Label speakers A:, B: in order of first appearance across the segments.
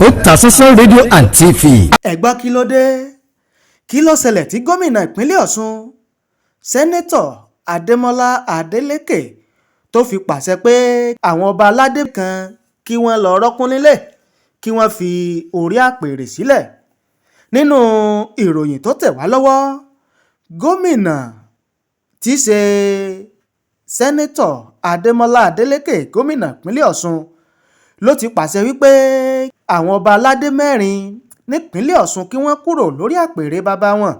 A: Otasansan rédíò and TV.
B: ẹ gbọ́ kí ló dé kí ló ṣẹlẹ̀ tí gómìnà ìpínlẹ̀ Ọ̀ṣun sẹ́nẹ́tọ̀ Ademola Adeleke tó fi pàṣẹ pé àwọn ọba aládé kan kí wọ́n lọ rọ́kún nílé kí wọ́n fi orí àpèrè sílẹ̀. Nínú ìròyìn tó tẹ̀ wá lọ́wọ́, gómìnà tí í ṣe sẹ́nẹ́tọ̀ Ademola Adeleke gómìnà ìpínlẹ̀ Ọ̀ṣun ló ti pàṣẹ wípé àwọn ọba aládé mẹ́rin nípínlẹ̀ Ọ̀ṣun kí wọ́n kúrò lórí àpèrè bàbá wọn.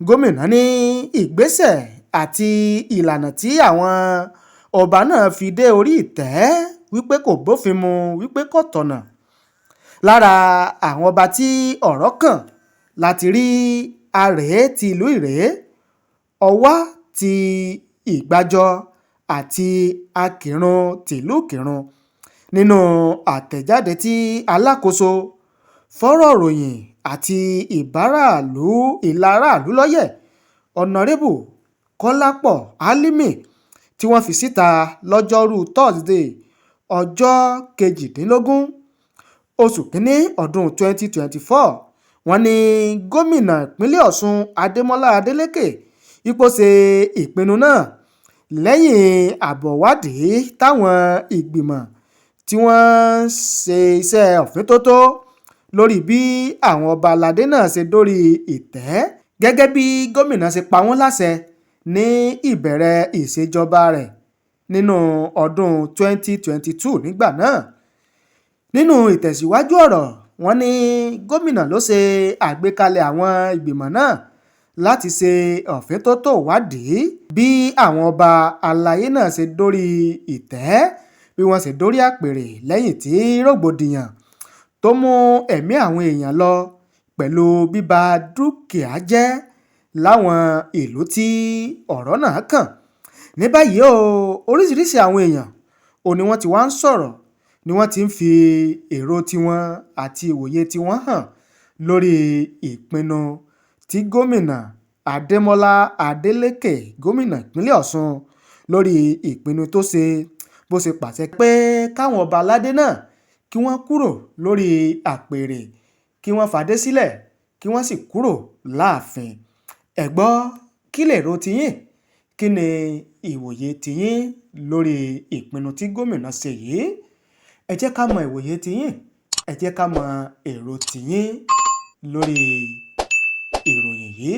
B: Gómìnà ní ìgbésẹ̀ àti ìlànà tí àwọn ọba náà fi dé orí ìtẹ́ wípé kò bófin mu, wípé kò tọ̀nà. Lára àwọn ọba tí ọ̀rọ̀ kàn láti rí Aree ti ìlú Ìrèé, Ọwá ti Ìgbàjọ àti Akinrun tìlú Ìkìrun. Nínú àtẹ̀jáde tí alákòóso fọ́rọ̀ ròyìn àti ìlàráàlú lọ́yẹ̀ ọ̀nàrẹ́bù Kọ́lápọ̀ Álímì tí wọ́n fi síta lọ́jọ́rú Thursday ọjọ́ 18 oṣù kínní ọdún 2024, wọ́n ní gómìnà ìpínlẹ̀ Ọ̀ṣun Ademola Adeleke ipò ṣe ìpinnu náà lẹ́yìn àbọ̀wádìí táwọn ìgbìmọ̀ tí wọ́n ṣe iṣẹ́ òfíntótó lórí bí àwọn ọba aládé náà ṣe dórí ìtẹ́ gẹ́gẹ́ bí gómìnà ṣe pa wọ́n láṣẹ ní ìbẹ̀rẹ̀ ìṣèjọba rẹ̀ nínú ọdún 2022 nígbà náà. Nínú ìtẹ̀síwájú ọ̀rọ̀, wọ́n ní gómìnà ló ṣe àgbékalẹ̀ àwọn ìgbìmọ̀ náà láti ṣe òfíntótó wádìí bí àwọn ọba aláyé náà ṣe dórí ìtẹ́, bí wọ́n ṣe dórí àpèrè lẹ́yìn tí rògbòdìyàn tó mú ẹ̀mí àwọn èèyàn lọ pẹ̀lú bíba dúkìá jẹ́ láwọn ìlú tí ọ̀rọ̀ náà kàn. Ní báyìí oríṣiríṣi àwọn èèyàn ni wọ́n ti wá ń sọ̀rọ̀, ni wọ́n ti ń fi èrò tiwọn àti ìwòye tiwọn hàn lórí ìpinnu tí gómìnà Ademola Adeleke gómìnà ìpínlẹ̀ Ọ̀ṣun lórí ìpinnu tó ṣe bó ṣe pàṣẹ pé káwọn ọba aládé náà kí wọ́n kúrò lórí àpèrè, kí wọ́n fàdé sílẹ̀, kí wọ́n sì kúrò láàfin. Ẹ gbọ́ kí lèrò tiyín, kí ni ìwòye tiyín lórí ìpinnu tí gómìnà ṣe yìí? Ẹ jẹ́ ká mọ ìwòye tiyín, ẹ jẹ́ ká mọ èrò tiyín lórí ìròyìn yìí.